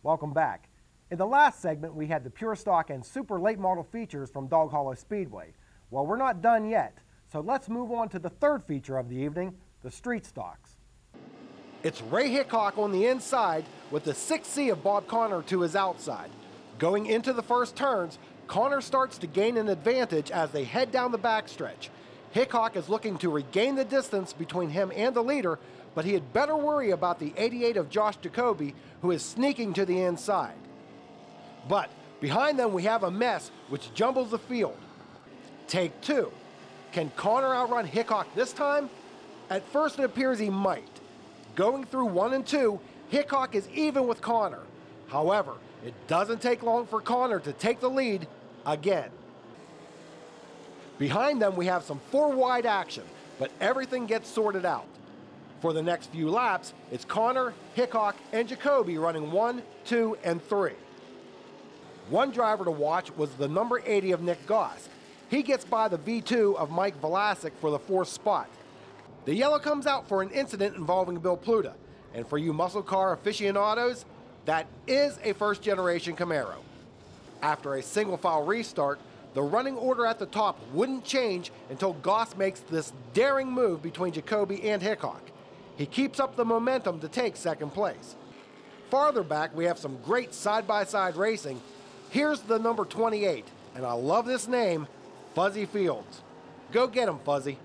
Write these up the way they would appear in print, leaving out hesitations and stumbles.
Welcome back. In the last segment, we had the pure stock and super late model features from Dog Hollow Speedway. Well, we're not done yet, so let's move on to the third feature of the evening, the street stocks. It's Ray Hickok on the inside with the 6C of Bob Connor to his outside. Going into the first turns, Connor starts to gain an advantage as they head down the backstretch. Hickok is looking to regain the distance between him and the leader, but he had better worry about the 88 of Josh Jacoby, who is sneaking to the inside. But behind them we have a mess which jumbles the field. Take two. Can Connor outrun Hickok this time? At first it appears he might. Going through 1 and 2, Hickok is even with Connor. However, it doesn't take long for Connor to take the lead again. Behind them we have some 4-wide action, but everything gets sorted out. For the next few laps, it's Connor, Hickok, and Jacoby running 1, 2, and 3. One driver to watch was the number 80 of Nick Goss. He gets by the V2 of Mike Vlasic for the 4th spot. The yellow comes out for an incident involving Bill Pluta, and for you muscle car aficionados, that is a first-generation Camaro. After a single-file restart, the running order at the top wouldn't change until Goss makes this daring move between Jacoby and Hickok. He keeps up the momentum to take second place. Farther back, we have some great side-by-side racing. Here's the number 28, and I love this name, Fuzzy Fields. Go get him, Fuzzy.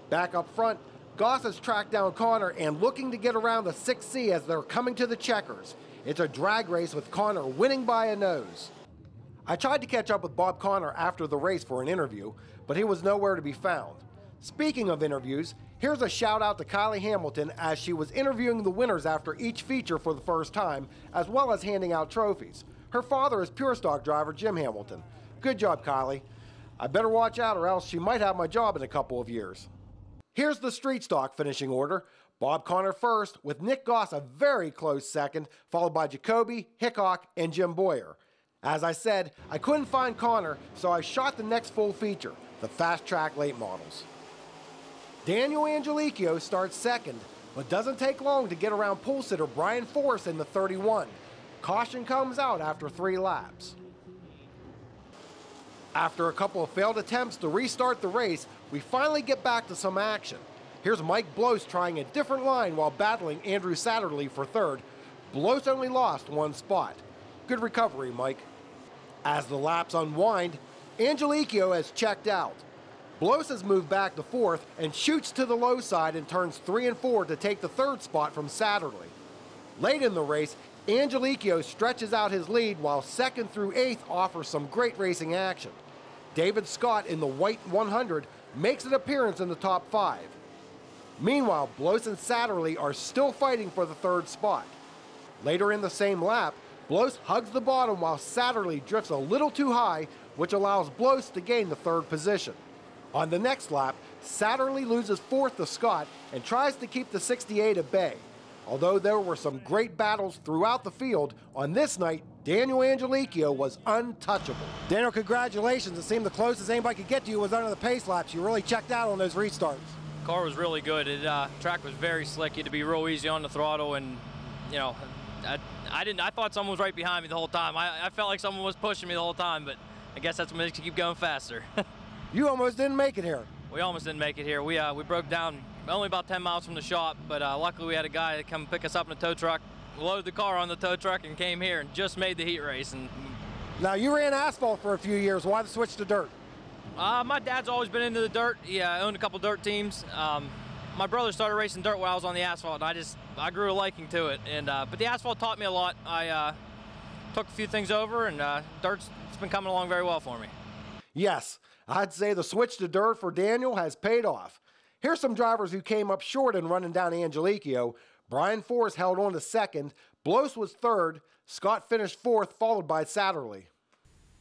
Back up front, Goss has tracked down Connor and looking to get around the 6C as they're coming to the checkers. It's a drag race with Connor winning by a nose. I tried to catch up with Bob Connor after the race for an interview, but he was nowhere to be found. Speaking of interviews, here's a shout out to Kylie Hamilton as she was interviewing the winners after each feature for the first time, as well as handing out trophies. Her father is pure stock driver Jim Hamilton. Good job, Kylie. I better watch out or else she might have my job in a couple of years. Here's the street stock finishing order. Bob Connor first, with Nick Goss a very close second, followed by Jacoby, Hickok, and Jim Boyer. As I said, I couldn't find Connor, so I shot the next full feature, the fast track late models. Daniel Angelicchio starts second, but doesn't take long to get around pole sitter Brian Force in the 31. Caution comes out after 3 laps. After a couple of failed attempts to restart the race, we finally get back to some action. Here's Mike Blos trying a different line while battling Andrew Satterley for third. Blos only lost 1 spot. Good recovery, Mike. As the laps unwind, Angelicchio has checked out. Blos has moved back to 4th and shoots to the low side in turns 3 and 4 to take the 3rd spot from Satterley. Late in the race, Angelicchio stretches out his lead while 2nd through 8th offers some great racing action. David Scott in the white 100 makes an appearance in the top 5. Meanwhile, Blos and Satterley are still fighting for the 3rd spot. Later in the same lap, Blos hugs the bottom while Satterley drifts a little too high, which allows Blos to gain the 3rd position. On the next lap, Satterley loses 4th to Scott and tries to keep the 68 at bay. Although there were some great battles throughout the field, on this night, Daniel Angelicchio was untouchable. Daniel, congratulations. It seemed the closest anybody could get to you was under the pace laps. You really checked out on those restarts. Car was really good. Track was very slick. You had to be real easy on the throttle, and you know, I thought someone was right behind me the whole time. I felt like someone was pushing me the whole time, but I guess that's what makes you keep going faster. You almost didn't make it here. We almost didn't make it here. We broke down only about 10 miles from the shop, but luckily we had a guy that come pick us up in a tow truck, load the car on the tow truck, and came here and just made the heat race. And now you ran asphalt for a few years. Why the switch to dirt? My dad's always been into the dirt. He owned a couple dirt teams. My brother started racing dirt while I was on the asphalt, and I grew a liking to it. And but the asphalt taught me a lot. I took a few things over, and it's been coming along very well for me. Yes, I'd say the switch to dirt for Daniel has paid off. Here's some drivers who came up short in running down Angelicchio. Brian Force held on to 2nd, Blos was 3rd, Scott finished 4th, followed by Satterley.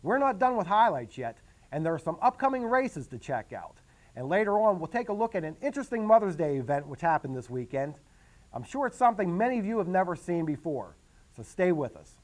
We're not done with highlights yet, and there are some upcoming races to check out. And later on, we'll take a look at an interesting Mother's Day event which happened this weekend. I'm sure it's something many of you have never seen before, so stay with us.